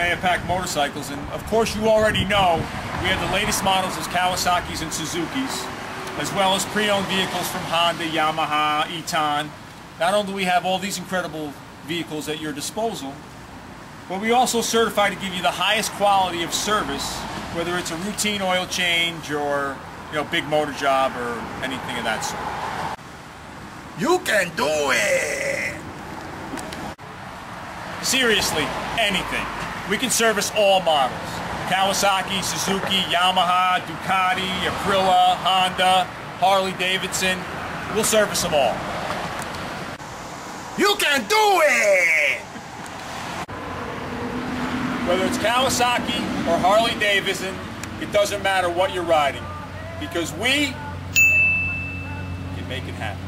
Mahopac motorcycles, and of course you already know we have the latest models of Kawasaki's and Suzuki's, as well as pre-owned vehicles from Honda, Yamaha, Eton. Not only do we have all these incredible vehicles at your disposal, but we also certify to give you the highest quality of service, whether it's a routine oil change or big motor job or anything of that sort. You can do it! Seriously, anything. We can service all models. Kawasaki, Suzuki, Yamaha, Ducati, Aprilia, Honda, Harley-davidson. We'll service them all. You can do it! Whether it's Kawasaki or Harley-davidson, it doesn't matter what you're riding, because we can make it happen.